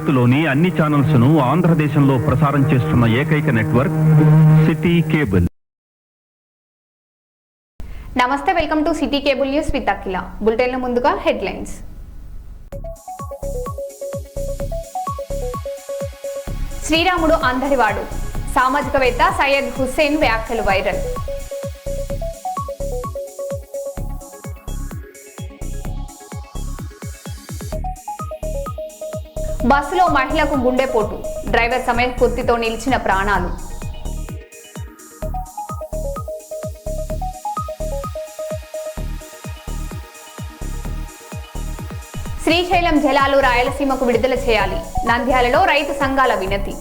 భారత్లోని అన్ని ఛానల్స్ ను ఆంధ్రదేశంలో ప్రసారం చేస్తున్న ఏకైక నెట్వర్క్ సిటీ కేబుల్. నమస్తే, welcome to city cable news with Akhila. Bulletin లో ముందుగా హెడ్లైన్స్. శ్రీరాముడు అందరివాడు, సామాజికవేత్త సయ్యద్ హుస్సేన్ వ్యాఖ్యలు వైరల్. బస్సులో మహిళకు గుండెపోటు, డ్రైవర్ సమయస్ఫూర్తితో నిలిచిన ప్రాణాలు. శ్రీశైలం జలాలు రాయలసీమకు విడుదల చేయాలి, నంద్యాలలో రైతు సంఘాల వినతి.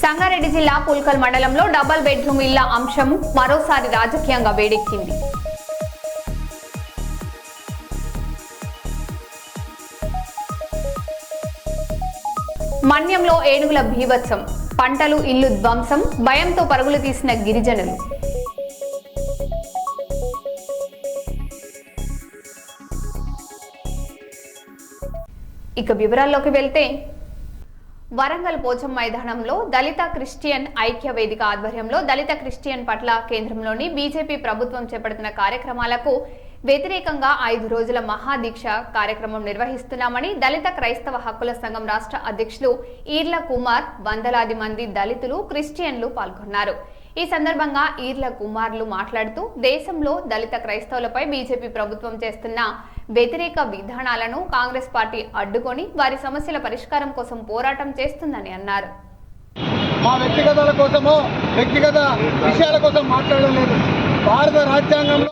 సంగారెడ్డి జిల్లా పుల్కల్ మండలంలో డబుల్ బెడ్రూమ్ ఇళ్ల అంశం మరోసారి రాజకీయంగా వేడెక్కింది. మన్యంలో ఏనుగుల భీభత్సం, పంటలు ఇల్లు ధ్వంసం, భయంతో పరుగులు తీసిన గిరిజనులు. ఇక వివరాల్లోకి వెళ్తే, వరంగల్ పోచం మైదానంలో దళిత క్రిస్టియన్ ఐక్య వేదిక ఆధ్వర్యంలో దళిత క్రిస్టియన్ పట్ల కేంద్రంలోని బీజేపీ ప్రభుత్వం చేపడుతున్న కార్యక్రమాలకు వ్యతిరేకంగా 5 రోజుల మహాదీక్ష కార్యక్రమం నిర్వహిస్తున్నామని దళిత క్రైస్తవ హక్కుల సంఘం రాష్ట్ర అధ్యక్షులు ఈర్ల కుమార్, వందలాది మంది దళితులు క్రిస్టియన్లు పాల్గొన్నారు. ఈ సందర్భంగా ఈర్ల కుమార్లు మాట్లాడుతూ, దేశంలో దళిత క్రైస్తవులపై బీజేపీ ప్రభుత్వం చేస్తున్న వ్యతిరేక విధానాలను కాంగ్రెస్ పార్టీ అడ్డుకొని వారి సమస్యల పరిష్కారం కోసం పోరాటం చేస్తుందని అన్నారు. మా వ్యక్తిగతాల కోసమో వ్యక్తిగత విషయాల కోసం మాట్లాడలేదు. భారత రాజ్యాంగంలో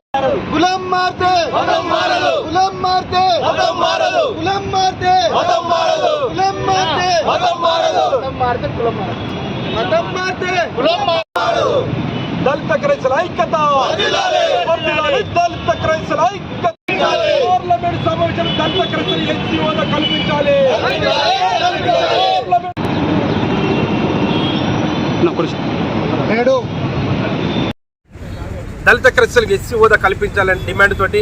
కులం మారితే మతం మారదు, కులం మారితే మతం మారదు, కులం మారితే మతం మారదు, కులం మారితే మతం మారదు, మతం మారితే కులం మారదు, మతం మారితే కులం మారదు. దళిత క్రైస్తవుల ఐక్యత, దళిత క్రైస్తవుల ఐక్యత. పార్లమెంట్ సమావేశం దళిత క్రైస్తవులు ఎస్సీ హోదా కల్పించాలి. దళిత క్రైస్తవులకు ఎస్సీ హోదా కల్పించాలనే డిమాండ్ తోటి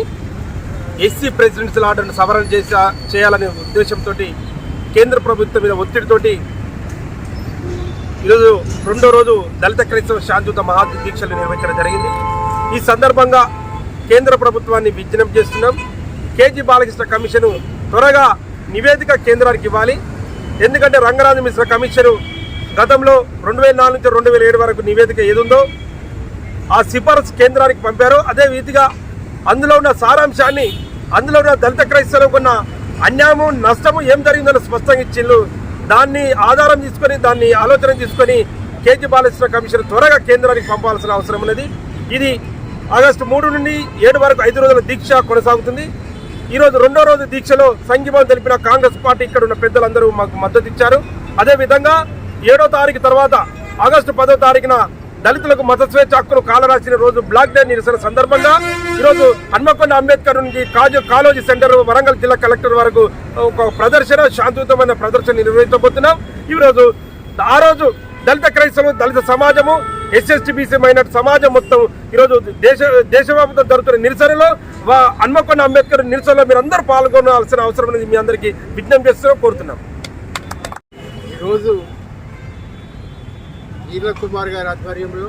ఎస్సీ ప్రెసిడెన్షియల్ ఆర్డర్ను సవరణ చేయాలనే ఉద్దేశంతో కేంద్ర ప్రభుత్వం మీద ఒత్తిడితోటి ఈరోజు 2వ రోజు దళిత క్రైస్తవ శాంతియుత మహాదీక్షలు నిర్వహించడం జరిగింది. ఈ సందర్భంగా కేంద్ర ప్రభుత్వాన్ని విజ్ఞప్తి చేస్తున్నాం. కేజీ బాలకృష్ణ కమిషను త్వరగా నివేదిక కేంద్రానికి ఇవ్వాలి. ఎందుకంటే రంగరాజు మిశ్ర కమిషను గతంలో 2004 నుంచి 2007 వరకు నివేదిక ఏదుందో ఆ సిఫారసు కేంద్రానికి పంపారు. అదే రీతిగా అందులో ఉన్న సారాంశాన్ని, అందులో ఉన్న దళిత క్రైస్తవులకు ఉన్న అన్యాయము నష్టము ఏం జరిగిందని స్పష్టంగా ఇచ్చిళ్ళు. దాన్ని ఆధారం తీసుకొని, దాన్ని ఆలోచన తీసుకొని కేజీ బాలకృష్ణ కమిషన్ త్వరగా కేంద్రానికి పంపాల్సిన అవసరం ఉన్నది. ఇది ఆగస్టు 3 నుండి 7 వరకు 5 రోజుల దీక్ష కొనసాగుతుంది. ఈరోజు 2వ రోజు దీక్షలో సంఘీభావం తెలిపిన కాంగ్రెస్ పార్టీ ఇక్కడ ఉన్న పెద్దలందరూ మాకు మద్దతు ఇచ్చారు. అదేవిధంగా 7వ తారీఖు తర్వాత ఆగస్టు 10వ తారీఖున దళితులకు మత స్వేచ్ఛ హక్కును కాలరాసిన రోజు బ్లాక్ డే నిరసన సందర్భంగా ఈరోజు హన్మకొండ అంబేద్కర్ నుంచి కాళోజీ సెంటర్, వరంగల్ జిల్లా కలెక్టర్ వరకు ఒక ప్రదర్శన, శాంతియుతమైన ప్రదర్శన నిర్వహించబోతున్నాం. ఈరోజు ఆ రోజు దళిత క్రైస్తవులు, దళిత సమాజము, ఎస్ఎస్టీ బీసీ మైనార్టీ సమాజం మొత్తం ఈరోజు దేశవ్యాప్తంగా జరుగుతున్న నిరసనలో, హన్మకొండ అంబేద్కర్ నిరసనలో మీరు అందరూ పాల్గొనాల్సిన అవసరం అనేది మీ అందరికీ విజ్ఞప్తి చేస్తూ కోరుతున్నాం. ఈరోజు ఈర్ల కుమార్ గారి ఆధ్వర్యంలో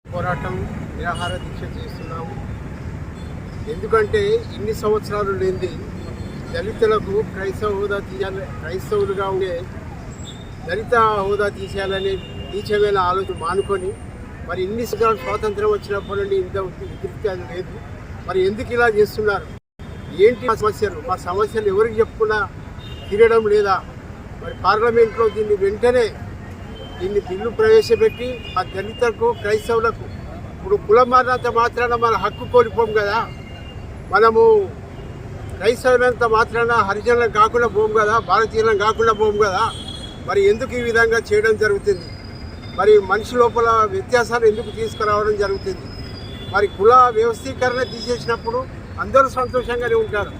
పోరాటం, నిరాహార దీక్ష చేస్తున్నాము. ఎందుకంటే ఇన్ని సంవత్సరాలు లేనిది దళితులకు క్రైస్తవ హోదా తీయాలి, క్రైస్తవులుగా ఉండే దళిత హోదా తీసేయాలనే నీచమైన ఆలోచన మానుకొని, మరి ఇన్ని సంవత్సరాలు స్వాతంత్రం వచ్చినప్పటి నుండి ఇంత ఉద్రిక్తి అది లేదు. మరి ఎందుకు ఇలా చేస్తున్నారు? ఏంటి సమస్యలు? మా సమస్యలు ఎవరికి చెప్పకుండా తీరడం లేదా? మరి పార్లమెంట్లో దీన్ని వెంటనే బిల్లు ప్రవేశపెట్టి ఆ దళితులకు, క్రైస్తవులకు, ఇప్పుడు కులం మారినంత మాత్రాన మన హక్కు కోల్పోం కదా, మనము క్రైస్తవులంత మాత్రాన హరిజనులం కాకుండా పోం కదా, భారతీయులం కాకుండా పోం కదా. మరి ఎందుకు ఈ విధంగా చేయడం జరుగుతుంది? మరి మనిషి లోపల వ్యత్యాసాలు ఎందుకు తీసుకురావడం జరుగుతుంది? మరి కుల వ్యవస్థీకరణ తీసేసినప్పుడు అందరూ సంతోషంగానే ఉంటారు.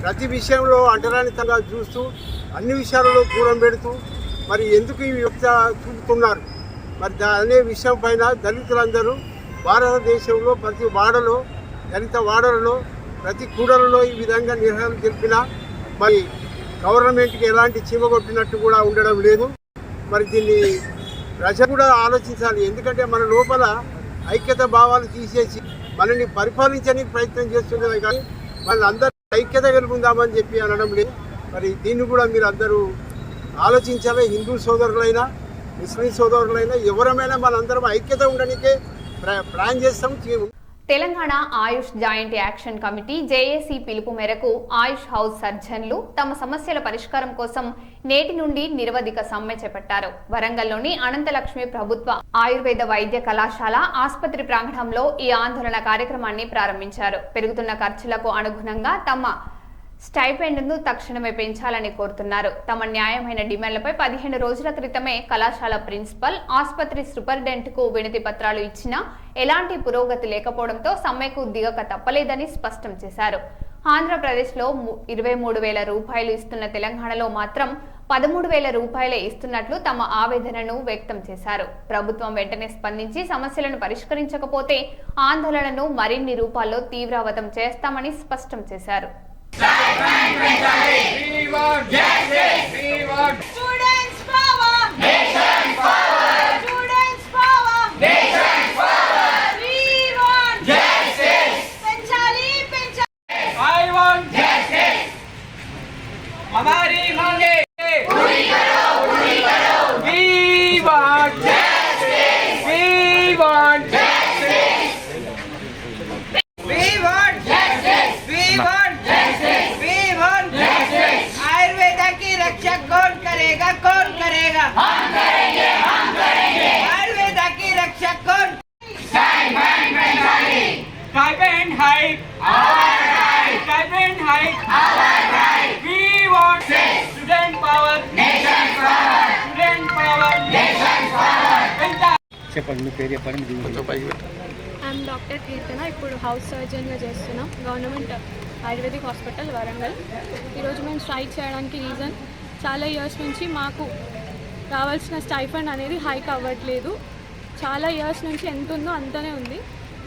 ప్రతి విషయంలో అంటరానితనంగా చూస్తూ, అన్ని విషయాలలో దూరం పెడుతూ మరి ఎందుకు ఈ యుక్త చూపుతున్నారు? మరి అనే విషయం పైన దళితులందరూ భారతదేశంలో ప్రతి వాడలో దళిత వాడలలో ప్రతి కూడలలో ఈ విధంగా నిరసన తెలిపినా మరి గవర్నమెంట్కి ఎలాంటి చీమగొట్టినట్టు కూడా ఉండడం లేదు. మరి దీన్ని ప్రజలు కూడా ఆలోచించాలి. ఎందుకంటే మన లోపల ఐక్యత భావాలు తీసేసి మనల్ని పరిపాలించడానికి ప్రయత్నం చేస్తున్నది కానీ వాళ్ళందరూ ఐక్యత కలుగుందామని చెప్పి అనడం లేదు. మరి దీన్ని కూడా మీరు అందరూ ఆలోచించాలి. హిందూ సోదరులైనా ముస్లిం సోదరులైనా ఎవరమైనా మనందరం ఐక్యత ఉండడానికే ప్లాన్ చేస్తాం. తెలంగాణ ఆయుష్ జాయింట్ యాక్షన్ కమిటీ జేఏసీ పిలుపు మేరకు ఆయుష్ హౌస్ సర్జన్లు తమ సమస్యల పరిష్కారం కోసం నేటి నుండి నిరవధిక సమ్మె చేపట్టారు. వరంగల్లోని అనంతలక్ష్మి ప్రభుత్వ ఆయుర్వేద వైద్య కళాశాల ఆసుపత్రి ప్రాంగణంలో ఈ ఆందోళన కార్యక్రమాన్ని ప్రారంభించారు. పెరుగుతున్న ఖర్చులకు అనుగుణంగా తమ స్టైపెండ్ను తక్షణమే పెంచాలని కోరుతున్నారు. తమ న్యాయమైన డిమాండ్లపై 15 రోజుల క్రితమే కళాశాల ప్రిన్సిపల్, ఆసుపత్రి సూపరింటెండెంట్కు వినతి పత్రాలు ఇచ్చినా ఎలాంటి పురోగతి లేకపోవడంతో సమ్మెకు దిగక తప్పలేదని స్పష్టం చేశారు. ఆంధ్రప్రదేశ్లో 23,000 రూపాయలు ఇస్తున్న తెలంగాణలో మాత్రం 13,000 రూపాయలే ఇస్తున్నట్లు తమ ఆవేదనను వ్యక్తం చేశారు. ప్రభుత్వం వెంటనే స్పందించి సమస్యలను పరిష్కరించకపోతే ఆందోళనను మరిన్ని రూపాల్లో తీవ్రవతం చేస్తామని స్పష్టం చేశారు. We want justice. We want students' power. Nation's power. Students' power. Nation's power. We want justice. Penchali, penchali. I want justice. हमारी मांगे पूरी करो. We want justice. We want justice. We want justice. We want Ayurveda की रक्षा कौन करेगा? कौन करेगा? हम करेंगे. आयुर्वेदा की रक्षा कौन? Stipend hike. Our right. Stipend hike. Our right. We want student power. Nation's power. Student power. Nation's power. చెప్పండి మీ పేరు చెప్పండి. ఐఎమ్ డాక్టర్ కీర్తన. ఇప్పుడు హౌస్ సర్జన్గా చేస్తున్నాం గవర్నమెంట్ ఆయుర్వేదిక్ హాస్పిటల్ వరంగల్. ఈరోజు మేము స్ట్రైక్ చేయడానికి రీజన్ చాలా ఇయర్స్ నుంచి మాకు రావాల్సిన స్టైఫండ్ అనేది హైక్ అవ్వట్లేదు. చాలా ఇయర్స్ నుంచి ఎంత ఉందో అంతనే ఉంది.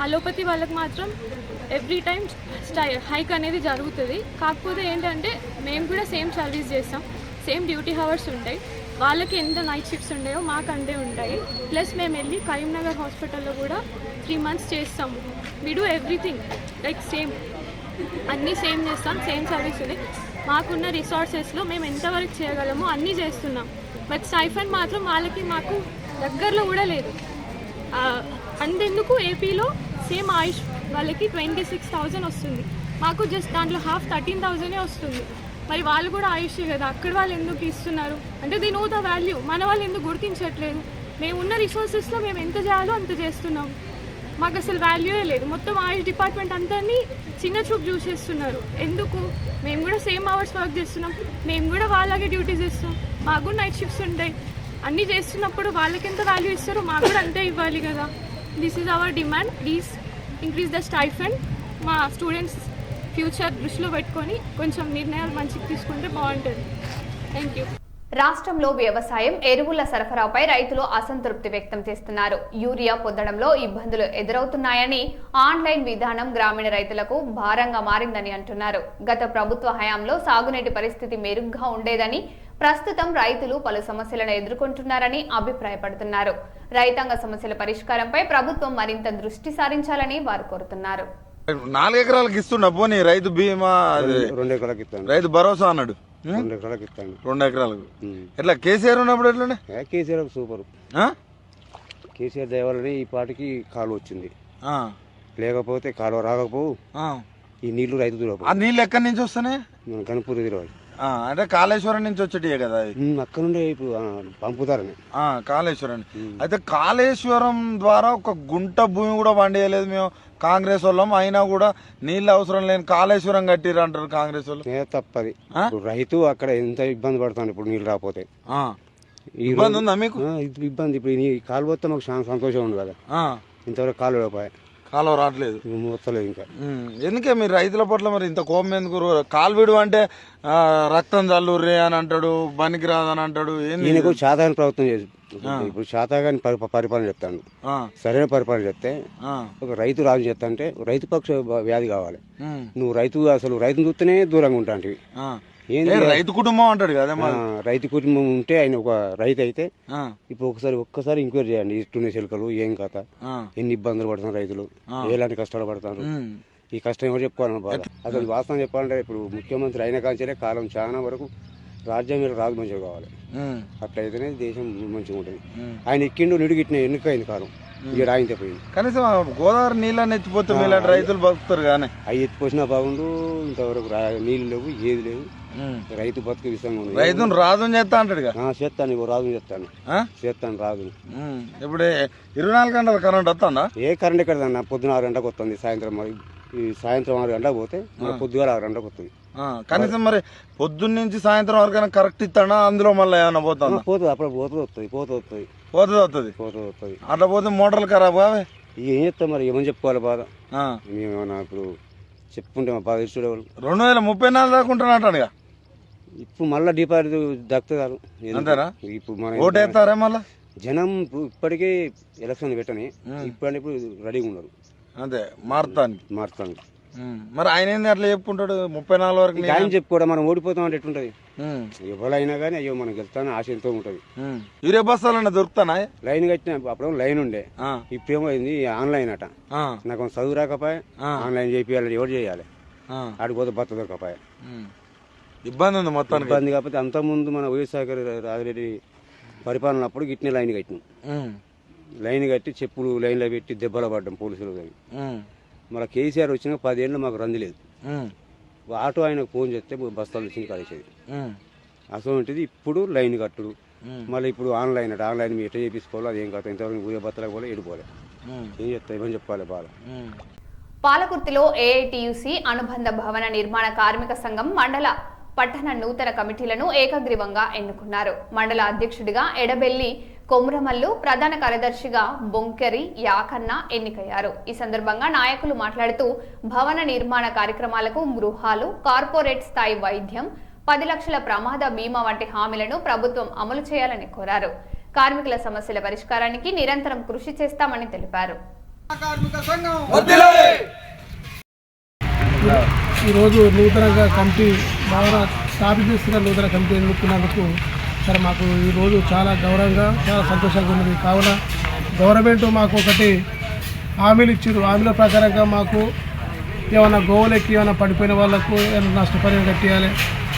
అలోపతి వాళ్ళకి మాత్రం ఎవ్రీ టైం హైక్ అనేది జరుగుతుంది. కాకపోతే ఏంటంటే మేము కూడా సేమ్ సర్వీస్ చేస్తాం, సేమ్ డ్యూటీ అవర్స్ ఉంటాయి. వాళ్ళకి ఎంత నైట్ షిఫ్ట్స్ ఉంటాయో మాకు అంతే ఉంటాయి. ప్లస్ మేము వెళ్ళి కరీంనగర్ హాస్పిటల్లో కూడా 3 months చేస్తాము. We do everything like same, అన్నీ సేమ్ చేస్తాం, సేమ్ సర్వీస్ ఉంది. మాకున్న రిసోర్సెస్లో మేము ఎంతవరకు చేయగలమో అన్నీ చేస్తున్నాం. బట్ స్టైఫండ్ మాత్రం వాళ్ళకి మాకు దగ్గరలో కూడా లేదు. అంతెందుకు ఏపీలో సేమ్ ఆయుష్ వాళ్ళకి 26,000 వస్తుంది, మాకు జస్ట్ దాంట్లో హాఫ్ 13,000 వస్తుంది. మరి వాళ్ళు కూడా ఆయుష్ కదా, అక్కడ వాళ్ళు ఎందుకు ఇస్తున్నారు అంటే దే నో ద వాల్యూ. మన వాళ్ళు ఎందుకు గుర్తించట్లేదు? మేము ఉన్న రిసోర్సెస్లో మేము ఎంత చేయాలో అంత చేస్తున్నాం. మాకు అసలు వాల్యూయే లేదు. మొత్తం ఆయుష్ డిపార్ట్మెంట్ అంతని చిన్న చూపు చూసేస్తున్నారు. ఎందుకు? మేము కూడా సేమ్ అవర్స్ వర్క్ చేస్తున్నాం, మేము కూడా వాళ్ళకే డ్యూటీస్ ఇస్తాం, మాకు కూడా నైట్ షిఫ్ట్స్ ఉంటాయి. అన్నీ చేస్తున్నప్పుడు వాళ్ళకి ఎంత వాల్యూ ఇస్తారో మాకు కూడా అంతే ఇవ్వాలి కదా. This is our demand. Please increase the stipend. మా స్టూడెంట్స్ ఫ్యూచర్ దృష్టిలో పెట్టుకొని కొంచెం నిర్ణయాలు మంచిగా తీసుకుంటే బాగుంటుంది. Thank you. రాష్ట్రంలో వ్యవసాయం, ఎరువుల సరఫరాపై రైతులు అసంతృప్తి వ్యక్తం చేస్తున్నారు. యూరియా పొందడంలో ఇబ్బందులు ఎదురవుతున్నాయని, ఆన్లైన్ విధానం గ్రామీణ రైతులకు భారంగా మారిందని అంటున్నారు. గత ప్రభుత్వ హయాంలో సాగునీటి పరిస్థితి మెరుగ్గా ఉండేదని, ప్రస్తుతం రైతులు పలు సమస్యలను ఎదుర్కొంటున్నారని అభిప్రాయపడుతున్నారు. రైతాంగ సమస్యల పరిష్కారంపై ప్రభుత్వం మరింత దృష్టి సారించాలని వారు కోరుతున్నారు. 4 ఎకరాలకు ఇస్తున్నా పోనీ రైతు బీమా 2 ఎకరాలకు ఇస్తాను, రైతు భరోసా అన్నాడు. 2 ఎకరాలకు ఇస్తాను. 2 ఎకరాలకు ఎట్లా? కేసీఆర్ ఉన్నప్పుడు ఎట్లా? కేసీఆర్ సూపర్. కేసీఆర్ దయవల్లనే ఈ పాటికి కాలువ వచ్చింది. లేకపోతే కాలువ రాకపోవు, ఈ నీళ్లు రైతు దూరపు. ఆ నీళ్ళు ఎక్కడి నుంచి వస్తున్నాయి? మన గణపూర్ తిరవాలి. అంటే కాళేశ్వరం నుంచి వచ్చేటియే కదా అక్కడ నుండి ఇప్పుడు పంపుతారని. కాళేశ్వరం అయితే కాళేశ్వరం ద్వారా ఒక గుంట భూమి కూడా పండియలేదు మేము కాంగ్రెస్ వాళ్ళం. అయినా కూడా నీళ్ళు అవసరం లేని కాళేశ్వరం కట్టిరు అంటారు కాంగ్రెస్ వాళ్ళు. తప్పది. రైతు అక్కడ ఎంత ఇబ్బంది పడతాను ఇప్పుడు నీళ్ళు రాకపోతే. ఇబ్బంది ఉందా మీకు? ఇబ్బంది. ఇప్పుడు ఈ కాలువ వస్తే మాకు చాలా సంతోషం ఉంది కదా. ఇంతవరకు కాలువ రావట్లేదు, వస్తలేదు ఇంకా. ఎందుకే మీరు రైతుల పట్ల మరి ఇంత కోపం ఎందుకు? కాలువిడు అంటే రక్తం చల్లుర్రే అని అంటాడు, పనికి రాదని అంటాడు. ఈయనకు సాధారణ ప్రభుత్వం ఇప్పుడు శాతగాని పరిపాలన చెప్తాను, సరైన పరిపాలన చెప్తే ఒక రైతు రాజు చెప్తా అంటే రైతు పక్ష వ్యాధి కావాలి. నువ్వు అసలు రైతును చూస్తేనే దూరంగా ఉంటాంటివి. రైతు కుటుంబం అంటాడు కదా, రైతు కుటుంబం ఉంటే ఆయన ఒక రైతు అయితే ఇప్పుడు ఒక్కసారి ఎంక్వైరీ చేయండి. ఇట్టునే చిలుకలు ఏం కథ, ఎన్ని ఇబ్బందులు పడుతున్నారు రైతులు, ఎలాంటి కష్టాలు పడుతున్నారు, ఈ కష్టం ఎవరు చెప్పుకోవాలని బాధ. అసలు వాస్తవం చెప్పాలంటే ఇప్పుడు ముఖ్యమంత్రి అయిన కాంచలే కాలం చాలా వరకు రాజ్యం మీద రాజు మంచిగా కావాలి. అట్లయితేనే దేశం మంచిగా ఉంటుంది. ఆయన ఎక్కిండు నిడిగిట్టిన ఎన్నికైంది కాలం, ఇక రాయింతే పోయింది. కనీసం గోదావరి నీళ్ళని ఎత్తిపోతే మీలాంటి రైతులు బతుకుతారు కానీ అవి ఎత్తిపోసినా బాగుండు. ఇంతవరకు నీళ్ళు లేవు, ఏది లేవు. రైతు బతుకు విషయంగా ఉంది. రైతును రాజుని చేస్తా అంటాడు చేస్తాను, రాజుని చేస్తాను రాజుని. ఇప్పుడు 24 గంటల కరెంట్ వస్తుందా? ఏ కరెంట్ ఎక్కడ పొద్దున 6 గంటలకు వస్తుంది, సాయంత్రం 6 గంటలకు పోతే పొద్దుగాల 6 గంటలకు వస్తుంది. కనీసం మరి పొద్దున్న నుంచి సాయంత్రం వరకు కరెక్ట్ ఇస్తాడా? అందులో మళ్ళీ ఏమన్నా పోతుందా? పోతుంది, అప్పుడు వస్తుంది. అట్లా పోతే మోటార్లు ఖరాబ్ కావే. ఏం చెప్తాం మరి, ఏమని చెప్పుకోవాలి బాధ. మేమేమన్నా ఇప్పుడు చెప్పుకుంటే మా బాధ ఇష్టం. 2034 దాకా ఉంటున్నట్టు ఇప్పుడు మళ్ళీ డిపాజిట్ దక్కుతారు. అంతేనా? ఇప్పుడు మన ఓటేస్తారా మళ్ళా? జనం ఇప్పటికే ఎలక్షన్ పెట్టని ఇప్పుడు రెడీగా ఉన్నారు. అంతే మారుతానికి. మరి ఆయన ఏంది అట్లా చెప్పుకుంటాడు 34 వరకు? ఆయన చెప్పుకోవడం మనం ఓడిపోతాం అంటే ఎట్టుంటది. ఎవరైనా కానీ అయ్యో మనం గెలుస్తాను ఆశ ఎంతో ఉంటది. యూరియా బస్తాలన్నా దొరుకుతానా? లైన్ కట్టిన అప్పుడు లైన్ ఉండే, ఇప్పుడేమో అయింది ఆన్లైన్ అట. నాకు చదువు రాకపోయా, ఆన్లైన్ చేయాలి, ఎవరు చేయాలి, ఆడిపోతే బత్త దొరకపోయా. ఇబ్బంది ఉంది మొత్తం. ఇబ్బంది కాకపోతే అంతకుముందు మన వైఎస్ఆర్ రాజిరెడ్డి పరిపాలన అప్పుడు గిట్నే లైన్ కట్టినాం. లైన్ కట్టి చెప్పులు లైన్లో పెట్టి దెబ్బలు పడ్డాం పోలీసులు. మళ్ళీ కేసీఆర్ వచ్చిన 10 ఏళ్ళు మాకు రంది లేదు. ఆటో ఆయనకు ఫోన్ చేస్తే బస్తాలు వచ్చింది కలిసేది. అసలు ఇప్పుడు లైన్ కట్టుడు, మళ్ళీ ఇప్పుడు ఆన్లైన్ అట. ఆన్లైన్ మీరు ఎట్లా చేపించుకోవాలి, అదేం కాదు. ఇంతవరకు ఊరే బత్తలకు పోలే, ఎడిపోలే. ఏం చెప్తా, ఏమని చెప్పాలి బాధ. పాలకుర్తిలో ఏఐటియుసి అనుబంధ భవన నిర్మాణ కార్మిక సంఘం మండల పట్టణ నూతన కమిటీలను ఏకగ్రీవంగా ఎన్నుకున్నారు. మండల అధ్యక్షుడిగా ఎడబెల్లి కొమురమల్లు, ప్రధాన కార్యదర్శిగా బొంకెరి యాకన్న ఎన్నికయ్యారు. ఈ సందర్భంగా నాయకులు మాట్లాడుతూ భవన నిర్మాణ కార్యక్రమాలకు గృహాలు, కార్పొరేట్ స్థాయి వైద్యం, 10 లక్షల ప్రమాద బీమా వంటి హామీలను ప్రభుత్వం అమలు చేయాలని కోరారు. కార్మికుల సమస్యల పరిష్కారానికి నిరంతరం కృషి చేస్తామని తెలిపారు. ఈరోజు నూతనంగా కమిటీ భవన స్థాపిస్తున్న నూతన కమిటీ ఎన్నుకున్నందుకు సరే మాకు ఈరోజు చాలా గౌరవంగా చాలా సంతోషంగా ఉన్నది. కావున గవర్నమెంట్ మాకు ఒకటి హామీలు ఇచ్చారు. హామీల ప్రకారంగా మాకు ఏమైనా గోవులెక్కి ఏమైనా పడిపోయిన వాళ్ళకు ఏమైనా నష్టపరిహారం కట్టియాలి,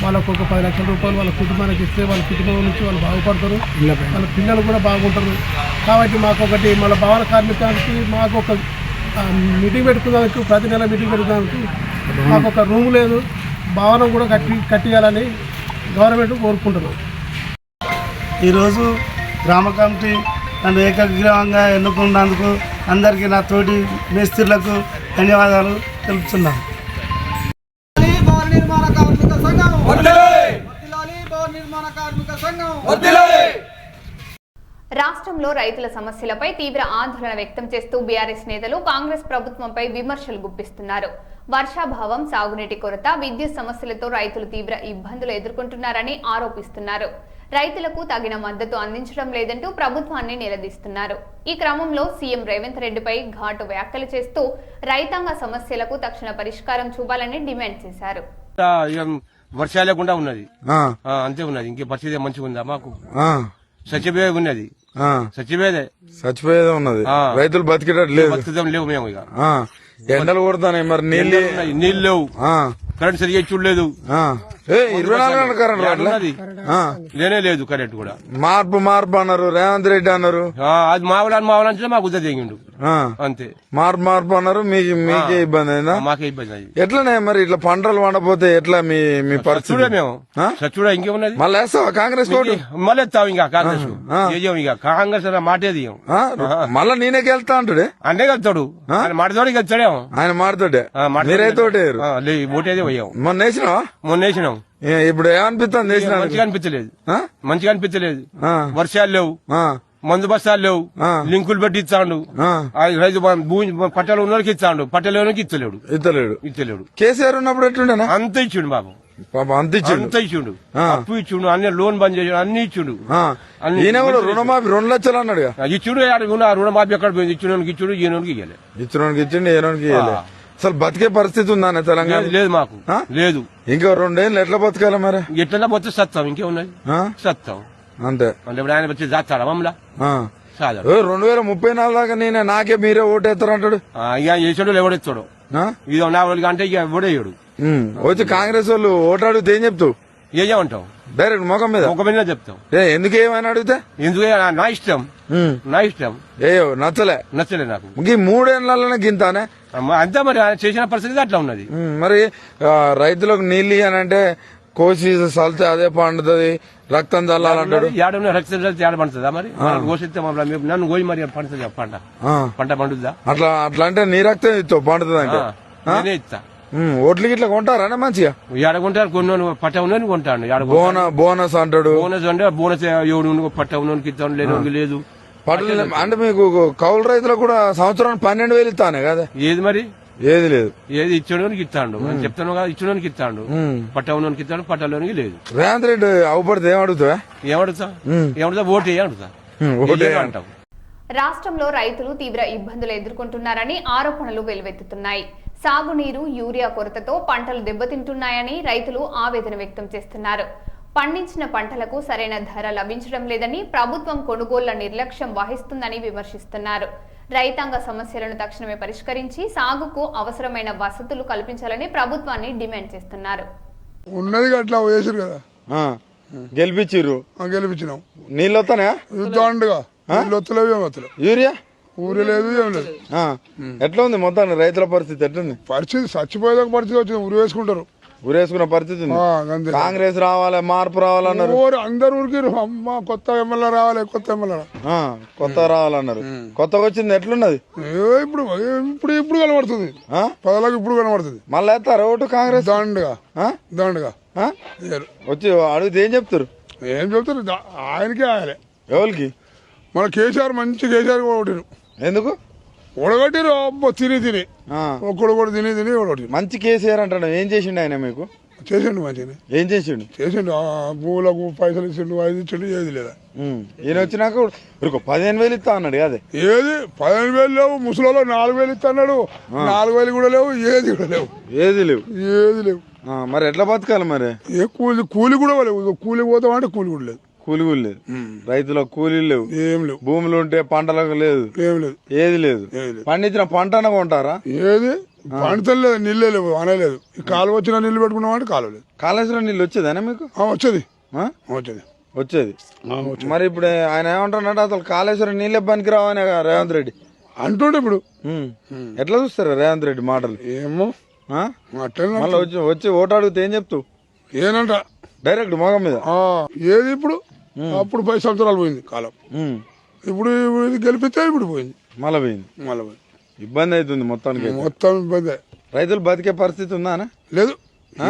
వాళ్ళకు ఒక 10 లక్షల రూపాయలు వాళ్ళ కుటుంబానికి ఇస్తే వాళ్ళ కుటుంబం నుంచి వాళ్ళు బాగుపడతారు, వాళ్ళ పిల్లలు కూడా బాగుంటారు. కాబట్టి మాకు ఒకటి మన భవన కార్మికానికి మాకు ఒక మీటింగ్ పెట్టుకున్నందుకు, ప్రతి నెల మీటింగ్ పెట్టుకున్నందుకు మాకు ఒక రూమ్ లేదు, భవనం కూడా కట్టియాలని గవర్నమెంట్ కోరుకుంటున్నాం. ఈరోజు గ్రామ కమిటీ నన్ను ఏకగ్రీవంగా ఎన్నుకున్నందుకు అందరికీ నా తోటి మేస్త్రీలకు ధన్యవాదాలు తెలుపుతున్నాను. రాష్ట్రంలో రైతుల సమస్యలపై తీవ్ర ఆందోళన వ్యక్తం చేస్తూ బీఆర్ఎస్ నేతలు కాంగ్రెస్ ప్రభుత్వంపై విమర్శలు గుప్పిస్తున్నారు. వర్షాభావం, సాగునీటి కొరత, విద్యుత్ సమస్యలతో రైతులు తీవ్ర ఇబ్బందులు ఎదుర్కొంటున్నారని ఆరోపిస్తున్నారు. రైతులకు తగిన మద్దతు అందించడం లేదంటూ ప్రభుత్వాన్ని నిలదీస్తున్నారు. ఈ క్రమంలో సీఎం రేవంత్ రెడ్డిపై ఘాటు వ్యాఖ్యలు చేస్తూ రైతాంగ సమస్యలకు తక్షణ పరిష్కారం చూపాలని డిమాండ్ చేశారు. వర్షాలు లేకుండా ఉన్నది, అంతే ఉన్నది. ఇంకే పరిస్థితి మంచిగా ఉందా? మాకు సత్యభేద ఉన్నది, చచ్చిపోయేదే ఉన్నది. రైతులు బతికేటట్టు లేవు. మేము ఇక ఎండలు కొడతానే, మరి నీళ్ళు లేవు, కరెంట్ సరిగ్గా చూడలేదు. 24 గంటల కరెంట్ లేనే లేదు. కరెంట్ కూడా మార్పు అన్నారు, రేవంత్ రెడ్డి అన్నారు. అది మావలంటే మాకు ఉద్ద తెగిండు, అంతే. మార్పు అన్నారు, మీకే ఇబ్బంది అయిందా? మాకే ఇబ్బంది అయింది. ఎట్లనే మరి ఇట్లా పంటలు పండపోతే ఎట్లా మీ పరిస్థితి? మేము సచ్చుడా ఇంకేమున్నది, మళ్ళీ వేస్తావా కాంగ్రెస్ కోటి? మళ్ళీ ఎత్తావు ఇంకా కాంగ్రెస్. ఇక కాంగ్రెస్ మాటేది మళ్ళా నేనే గెలుతా అంటాడే, అంటే వెళ్తాడు. మాటతోటి గెలుస్తాడేమో, ఆయన మాటతోటే. మీరైతే ఓటేది పోయాం. మొన్న వేసినాం. ఇప్పుడు ఏమనిపిస్తుంది? మంచిగా అనిపించలేదు. వర్షాలు లేవు, మందు బస్తాలు లేవు, లింకులు పెట్టి ఇచ్చాడు. రైతు భూమి పట్టాలు ఉన్నోడికి ఇచ్చాడు, పట్టాలు ఇచ్చలేడు. కేసీఆర్ ఉన్నప్పుడు ఎట్లుండేనా? అంత ఇచ్చిండు బాబు. పాపం అంత ఇచ్చిండు. అంత ఇచ్చిండు, అప్పు ఇచ్చిండు, అన్ని లోన్ బంద్ చేసాడు, అన్ని ఇచ్చిండు. ఈయన కూడా రుణమాఫీ 2 లక్షలు అన్నాడు. ఇచ్చిండు, రుణమాఫీ ఎక్కడ పోయింది? ఇచ్చినోనికి ఇచ్చిండు, ఈయనోనికి ఇయ్యలే. ఇచ్చినోనికి ఇచ్చిండు, ఈయనోనికి ఇయ్యలే. అసలు బతికే పరిస్థితి ఉందా తెలంగాణ? లేదు మాకు, లేదు. ఇంకా 2 ఏళ్ళు ఎట్లా బతకాలి మరి? ఎట్లా పోతే సత్తాం, ఇంకేమున్నది, సత్తాం అంతే. అంటే ఇప్పుడు ఆయన వచ్చి జాతాడా మమ్మల్ని? 2034 దాకా నేనే నాకే మీరే ఓటేస్తారంటాడు. ఇక చేసాడు ఎవడెత్తాడు, ఇది నా వాళ్ళకి అంటే ఇక ఎవడేయడు. వచ్చి కాంగ్రెస్ వాళ్ళు ఓటు అడిగితే ఏం చెప్తావు? ఏమంటావు? డైరెక్ట్ ముఖం మీద చెప్తాం. ఎందుకు ఏమైనా అడిగితే? ఎందుకు? నా ఇష్టం, నా ఇష్టం. నచ్చలే నాకు. ఇంక 3 ఏళ్లలోనే గింతానే అంతే. మరి చేసిన పరిస్థితి అట్లా ఉన్నది. మరి రైతులకు నీళ్ళు ఇయ్యానంటే కోసి చల్లితే అదే పండుతుంది, రక్తం చల్లాలంటాడు. రక్తం చల్లితే ఏడ పండుతుందా? మరి కోసిస్తే నన్ను కోయి మరి పండుతుంది పంట పండుద్దా? అట్లా అంటే నీ రక్తం ఇస్తావు పండుతుంది అంటే నేనే ఇస్తా. ఓట్లు గిట్లా కొంటారా మంచిగా? ఏడకుంటారు, కొన్ని పట్ట ఉన్నని కొంటాను. బోనస్ అంటాడు. బోనస్ అంటే బోనస్ ఎవడు పట్ట ఉన్నోనికి ఇస్తాను, లేని లేదు. అంటే మీకు కౌలు రైతులకు కూడా సంవత్సరానికి 12,000 ఇస్తానే కదా? ఏది మరి? ఏది లేదు. ఏది ఇచ్చడానికి ఇస్తాడు, చెప్తాను కదా, ఇచ్చడానికి ఇస్తాడు. పట్ట ఉన్నోనికి ఇస్తాడు, పట్టలోనికి లేదు. రేవంత్ రెడ్డి అవుపడితే ఏమడుగుతావా? ఏమడుతా ఓటే అడుగుతా అంటావు. రాష్ట్రంలో రైతులు తీవ్ర ఇబ్బందులు ఎదుర్కొంటున్నారని ఆరోపణలు వెలువెత్తుతున్నాయి. సాగునీరు, యూరియా కొరతతో పంటలు దెబ్బతింటున్నాయని రైతులు ఆవేదన వ్యక్తం చేస్తున్నారు. పండించిన పంటలకు సరైన ధర లభించడం లేదని, ప్రభుత్వం కొనుగోళ్ల నిర్లక్ష్యం వహిస్తుందని విమర్శిస్తున్నారు. రైతాంగ సమస్యలను తక్షణమే పరిష్కరించి సాగుకు అవసరమైన వసతులు కల్పించాలని ప్రభుత్వాన్ని డిమాండ్ చేస్తున్నారు. ఉన్నది అట్లా వేసారు కదా, గెలిపించినాం. నీళ్ళు వస్తానే యూరియా ఊరి లేదు, ఏం లేదు. ఎట్లా ఉంది మొత్తాన్ని రైతుల పరిస్థితి? ఎట్లుంది పరిస్థితి? చచ్చిపోయేదాక పరిస్థితి వచ్చింది. ఊరు వేసుకుంటారు, ఊరేసుకున్న పరిస్థితి ఉంది. కాంగ్రెస్ రావాలి, మార్పు రావాలన్నారు. అందరు ఊరికి అమ్మ కొత్త ఎమ్మెల్యే రావాలి, కొత్త ఎమ్మెల్యే కొత్త రావాలన్నారు. కొత్తగా వచ్చింది ఎట్లున్నది? ఇప్పుడు ఇప్పుడు ఇప్పుడు కనబడుతుంది, 10 ఇప్పుడు కనబడుతుంది. మళ్ళీ వేస్తారు ఓటు కాంగ్రెస్ దండగా వచ్చి అడిగితే ఏం చెప్తారు? ఏం చెప్తారు? ఆయనకే ఆయాలి. ఎవరికి? మన కేసీఆర్, మంచి కేసీఆర్ ఓటిరు. ఎందుకు ఓడగట్టిరు? తిని ఒక్కడు కూడా తిని ఓడగొట్టి. మంచి కేసీఆర్ అంటాడు. ఏం చేసిండు ఆయన మీకు? చేసిండు మంచిగా. ఏం చేసిండు? భూములకు పైసలు ఇచ్చిండు, 5 ఇచ్చిండు, ఏది లేదా. ఈయన వచ్చినాక 15,000 ఇస్తా అన్నాడు. అదే ఏది 15,000 లేవు, ముసలిలో 4,000 ఇస్తా అన్నాడు. 4,000 కూడా లేవు, ఏది కూడా లేవు, ఏది లేవు. మరి ఎట్లా బతకాలి మరి? కూలి కూడా లేవు. కూలి పోతామంటే కూలి కూడా లేదు. కూలి కూడా లేదు. రైతులకు కూలీలు లేవు, ఏం లేవు. భూములు ఉంటే పంటలకు లేదు, ఏం లేదు, ఏది లేదు. పండించిన పంట కొంటారా? ఏది పండుతలేదు, నీళ్ళే లేవు, అనలేదు. కాలువ వచ్చిన నీళ్లు పెట్టుకున్నామంటే కాలువ లేదు. కాళేశ్వరం నీళ్ళు వచ్చేదేనా మీకు? వచ్చేది. మరి ఇప్పుడు ఆయన ఏమంటున్నాడు? అసలు కాళేశ్వరం నీళ్ళే పనికి రావని రేవంత్ రెడ్డి అంటుండే. ఇప్పుడు ఎట్లా చూస్తారా రేవంత్ రెడ్డి మాటలు? ఏమో మళ్ళీ వచ్చి ఓటు అడిగితే ఏం చెప్తావు? ఏనంట డైరెక్ట్ మొగం మీద. ఏది ఇప్పుడు? అప్పుడు 10 సంవత్సరాలు పోయింది కాలం. ఇప్పుడు ఇది గెలిపిస్తే ఇప్పుడు పోయింది, మళ్ళీ పోయింది. ఇబ్బంది అవుతుంది మొత్తానికి. మొత్తం ఇబ్బంది. రైతులు బతికే పరిస్థితి ఉందా? లేదు.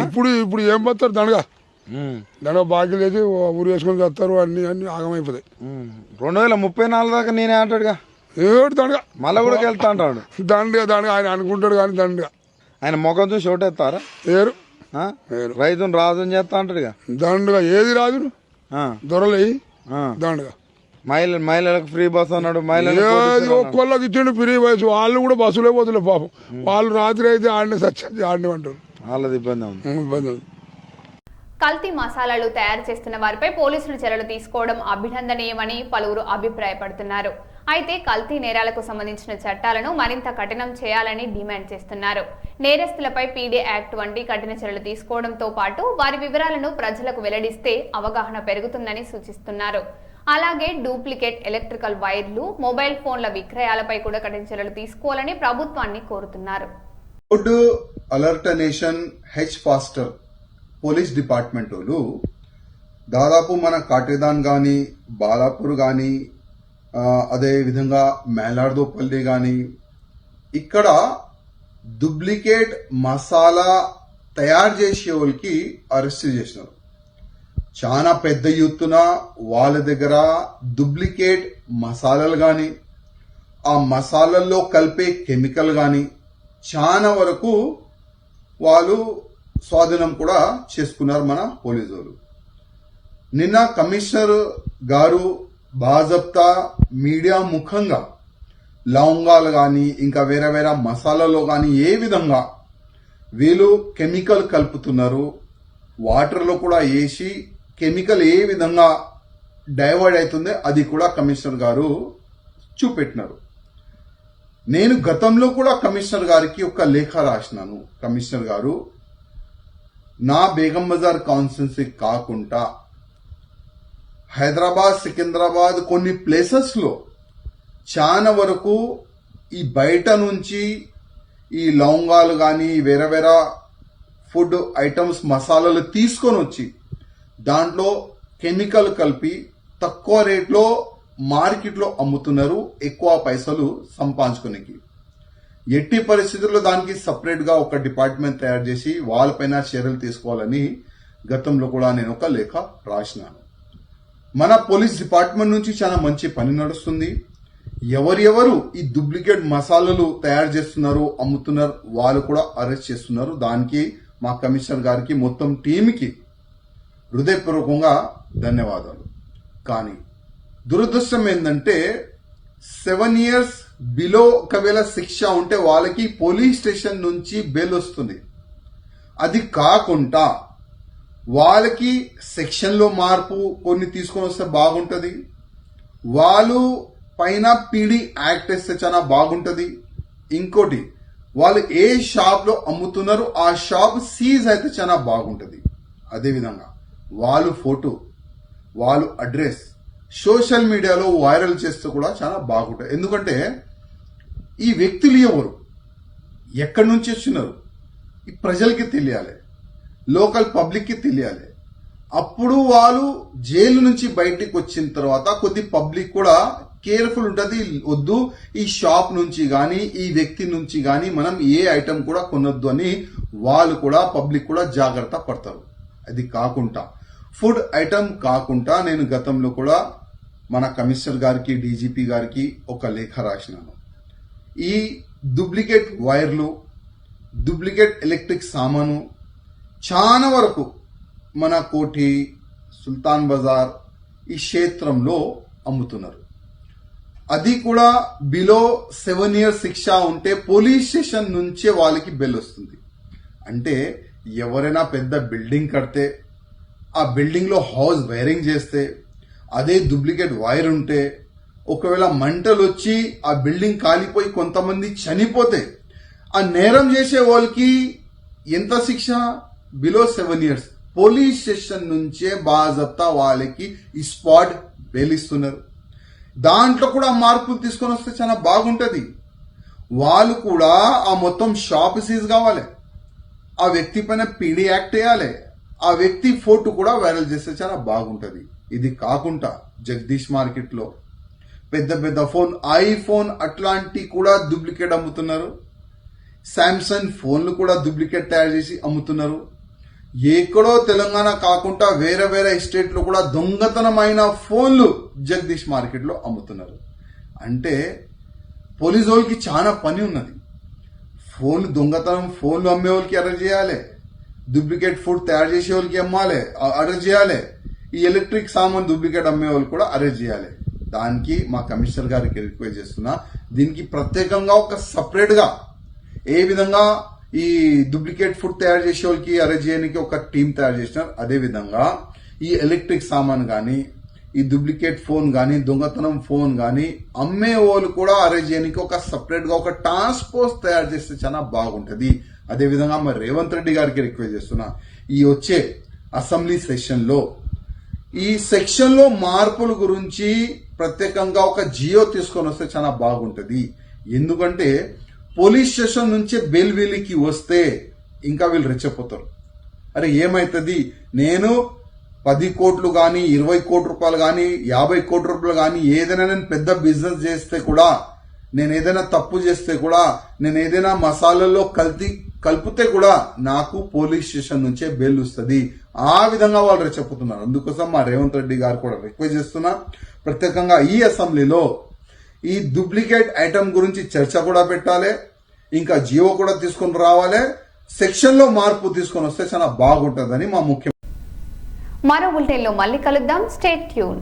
ఇప్పుడు ఏం బతారు? దండగా బాకీ లేదు, ఊరు వేసుకొని చేస్తారు, అన్ని ఆగమైపోతాయి. 2034 దాకా నేనే అంటాడుగా. ఏడు దండగా మళ్ళీ కూడా వెళ్తా అంటాడు. దండగా ఆయన అనుకుంటాడు కానీ దండగా ఆయన ముఖం చూసి ఓటేస్తారా? ఏరు రైతును రాజుని చేస్తా అంటాడుగా. దండగా ఏది రాజు దొరలే దండగా. మహిళలకు ఫ్రీ బస్ అన్నాడు. ఒక్కళ్ళకి ఇచ్చిండు ఫ్రీ బస్. వాళ్ళు కూడా బస్సులే పోతులే పాపం. వాళ్ళు రాత్రి అయితే ఆడిని సచ్చి ఆడిని అంటారు. వాళ్ళది ఇబ్బంది ఉంది. కల్తీ మసాలాలు తయారు చేస్తున్న వారిపై పోలీసులు చర్యలు తీసుకోవడం అభినందనీయమని పలువురు అభిప్రాయపడుతున్నారు. అయితే కల్తీ నేరాలకు సంబంధించిన చట్టాలను మరింత కఠినం చేయాలని డిమాండ్ చేస్తున్నారు. నేరస్తులపై పీడీ యాక్ట్ వంటి కఠిన చర్యలు తీసుకోవడంతో పాటు వారి వివరాలను ప్రజలకు వెల్లడిస్తే అవగాహన పెరుగుతుందని సూచిస్తున్నారు. అలాగే డూప్లికేట్ ఎలక్ట్రికల్ వైర్లు, మొబైల్ ఫోన్ల విక్రయాలపై కూడా కఠిన చర్యలు తీసుకోవాలని ప్రభుత్వాన్ని కోరుతున్నారు. అలర్ట్ నేషన్ హెచ్ ఫాస్టర్ పోలీస్ డిపార్ట్మెంట్ వాళ్ళు దాదాపు మన కాటేదాన్ కానీ, బాలాపూర్ కానీ, అదేవిధంగా మేలార్దోపల్లి కానీ ఇక్కడ డూప్లికేట్ మసాలా తయారు చేసే వాళ్ళకి అరెస్ట్ చేసినారు. చాలా పెద్ద ఎత్తున వాళ్ళ దగ్గర డూప్లికేట్ మసాలాలు కానీ, ఆ మసాలాల్లో కలిపే కెమికల్ కానీ చాలా వరకు వాళ్ళు స్వాధీనం కూడా చేసుకున్నారు మన పోలీసులు. నిన్న కమిషనర్ గారు బాజప్తా మీడియా ముఖంగా లవంగాలు కానీ ఇంకా వేరే వేరే మసాలాలో కానీ ఏ విధంగా వీళ్ళు కెమికల్ కలుపుతున్నారు, వాటర్లో కూడా వేసి కెమికల్ ఏ విధంగా డైవర్ట్ అవుతుంది అది కూడా కమిషనర్ గారు చూపెట్టినారు. నేను గతంలో కూడా కమిషనర్ గారికి ఒక లేఖ రాసినాను. కమిషనర్ గారు, నా బేగం బజార్ కాన్స్టిట్యున్సీ కాకుండా హైదరాబాద్, సికింద్రాబాద్ కొన్ని ప్లేసెస్ లో చాలా వరకు ఈ బయట నుంచి ఈ లవంగాలు కానీ వేరే వేరే ఫుడ్ ఐటమ్స్ మసాలాలు తీసుకొని వచ్చి దాంట్లో కెమికల్ కలిపి తక్కువ రేట్లో మార్కెట్లో అమ్ముతున్నారు, ఎక్కువ పైసలు సంపాదించుకునేకి. ఎట్టి పరిస్థితుల్లో దానికి సపరేట్ గా ఒక డిపార్ట్మెంట్ తయారు చేసి వాళ్ళపైన చర్యలు తీసుకోవాలని గతంలో కూడా నేను ఒక లేఖ రాసినాను. మన పోలీస్ డిపార్ట్మెంట్ నుంచి చాలా మంచి పని నడుస్తుంది. ఎవరెవరు ఈ డూప్లికేట్ మసాలాలు తయారు చేస్తున్నారు, అమ్ముతున్నారు, వాళ్ళు కూడా అరెస్ట్ చేస్తున్నారు. దానికి మా కమిషనర్ గారికి మొత్తం టీంకి హృదయపూర్వకంగా ధన్యవాదాలు. కానీ దురదృష్టం ఏంటంటే 7 years బిలో ఒకవేళ శిక్ష ఉంటే వాళ్ళకి పోలీస్ స్టేషన్ నుంచి బెయిల్ వస్తుంది. అది కాకుండా వాళ్ళకి సెక్షన్ లో మార్పు కొన్ని తీసుకొని వస్తే బాగుంటది. వాళ్ళు పైన పీడీ యాక్ట్ వేస్తే చాలా బాగుంటది. ఇంకోటి, వాళ్ళు ఏ షాప్ లో అమ్ముతున్నారు ఆ షాప్ సీజ్ అయితే చాలా బాగుంటది. అదేవిధంగా వాళ్ళు ఫోటో, వాళ్ళు అడ్రస్ సోషల్ మీడియాలో వైరల్ చేస్తే కూడా చాలా బాగుంటుంది. ఎందుకంటే ఈ వ్యక్తులు ఎవరు, ఎక్కడి నుంచి వచ్చినారు, ఈ ప్రజలకి తెలియాలి, లోకల్ పబ్లిక్ కి తెలియాలి. అప్పుడు వాళ్ళు జైలు నుంచి బయటికి వచ్చిన తర్వాత కొద్ది పబ్లిక్ కూడా కేర్ఫుల్ ఉంటుంది. వద్దు, ఈ షాప్ నుంచి గాని ఈ వ్యక్తి నుంచి గాని మనం ఏ ఐటమ్ కూడా కొనొద్దు అని వాళ్ళు కూడా పబ్లిక్ కూడా జాగ్రత్త పడతారు. అది కాకుండా ఫుడ్ ఐటమ్ కాకుండా నేను గతంలో కూడా మన కమిషనర్ గారికి, డీజీపీ గారికి ఒక లేఖ రాసినాను. ఈ డూప్లికేట్ వైర్లు, డూప్లికేట్ ఎలక్ట్రిక్ సామాను చాలా వరకు మన కోఠి, సుల్తాన్ బజార్ ఈ క్షేత్రంలో అమ్ముతున్నారు. అది కూడా బిలో 7 years శిక్ష ఉంటే పోలీస్ స్టేషన్ నుంచే వాళ్ళకి బెల్ వస్తుంది. అంటే ఎవరైనా పెద్ద బిల్డింగ్ కడితే ఆ బిల్డింగ్ లో హౌస్ వైరింగ్ చేస్తే అదే డూప్లికేట్ వైర్ ఉంటే ఒకవేళ మంటలు వచ్చి ఆ బిల్డింగ్ కాలిపోయి కొంతమంది చనిపోతే ఆ నేరం చేసే వాళ్ళకి ఎంత శిక్ష? Below 7 years. పోలీస్ స్టేషన్ నుంచే బాజప్తా వాళ్ళకి ఈ స్పాట్ బెయిల్ ఇస్తున్నారు. దాంట్లో కూడా మార్పులు తీసుకొని వస్తే చాలా బాగుంటది. వాళ్ళు కూడా ఆ మొత్తం షాప్ సీజ్ కావాలి, ఆ వ్యక్తి పైన పీడీ యాక్ట్ వేయాలి, ఆ వ్యక్తి ఫోటో కూడా వైరల్ చేస్తే చాలా బాగుంటది. ఇది కాకుండా జగదీష్ మార్కెట్ లో పెద్ద పెద్ద ఫోన్, ఐఫోన్ అట్లాంటి కూడా డూప్లికేట్ అమ్ముతున్నారు. శాంసంగ్ ఫోన్లు కూడా డూప్లికేట్ తయారు చేసి అమ్ముతున్నారు. ఎక్కడో తెలంగాణ కాకుండా వేరే వేరే స్టేట్ లో కూడా దొంగతనమైన ఫోన్లు జగదీష్ మార్కెట్ లో అమ్ముతున్నారు. అంటే పోలీసు వాళ్ళకి చాలా పని ఉన్నది. ఫోన్లు దొంగతనం, ఫోన్లు అమ్మే వాళ్ళకి అరెస్ట్ చేయాలి, డూప్లికేట్ ఫుడ్ తయారు చేసే వాళ్ళకి అమ్మాలి, అరెస్ట్ చేయాలి, ఈ ఎలక్ట్రిక్ సామాన్ డూప్లికేట్ అమ్మే వాళ్ళు కూడా అరెస్ట్ చేయాలి. దానికి మా కమిషనర్ గారికి రిక్వెస్ట్ చేస్తున్నా, దీనికి ప్రత్యేకంగా ఒక సపరేట్ గా ఏ విధంగా ఈ డూప్లికేట్ ఫుడ్ తయారు చేసే వాళ్ళకి అరెస్ట్ చేయడానికి ఒక టీం తయారు చేసినారు, అదే విధంగా ఈ ఎలక్ట్రిక్ సామాన్ గానీ, ఈ డూప్లికేట్ ఫోన్ గానీ, దొంగతనం ఫోన్ గానీ అమ్మే వాళ్ళు కూడా అరెస్ట్ చేయడానికి ఒక సపరేట్ గా ఒక టాస్క్ ఫోర్స్ తయారు చేస్తే చాలా బాగుంటది. అదే విధంగా మరి రేవంత్ రెడ్డి గారికి రిక్వెస్ట్ చేస్తున్నా, ఈ వచ్చే అసెంబ్లీ సెషన్ లో ఈ సెక్షన్ లో మార్పుల గురించి ప్రత్యేకంగా ఒక జియో తీసుకొని వస్తే చాలా బాగుంటది. ఎందుకంటే పోలీస్ స్టేషన్ నుంచే బెయిల్ వీళ్ళకి వస్తే ఇంకా వీళ్ళు రెచ్చిపోతారు. అరే ఏమైతుంది, నేను 10 కోట్లు గాని 20 కోట్ల రూపాయలు గాని 50 కోట్ల రూపాయలు గాని ఏదైనా నేను పెద్ద బిజినెస్ చేస్తే కూడా, నేను ఏదైనా తప్పు చేస్తే కూడా, నేను ఏదైనా మసాలాల్లో కలిపితే కూడా నాకు పోలీస్ స్టేషన్ నుంచే బెయిల్ వస్తుంది. ఆ విధంగా వాళ్ళు రెచ్చిపోతున్నారు. అందుకోసం మా రేవంత్ రెడ్డి గారు కూడా రిక్వెస్ట్ చేస్తున్నా, ప్రత్యేకంగా ఈ అసెంబ్లీలో ఈ డూప్లికేట్ ఐటమ్ గురించి చర్చ కూడా పెట్టాలి, ఇంకా జియో కూడా తీసుకొని రావాలి. సెక్షన్లో మార్పు తీసుకొని వస్తే చాలా బాగుంటుందని మా ముఖ్య మరో బులెటిన్లో మళ్ళీ కలుద్దాం. Stay tune.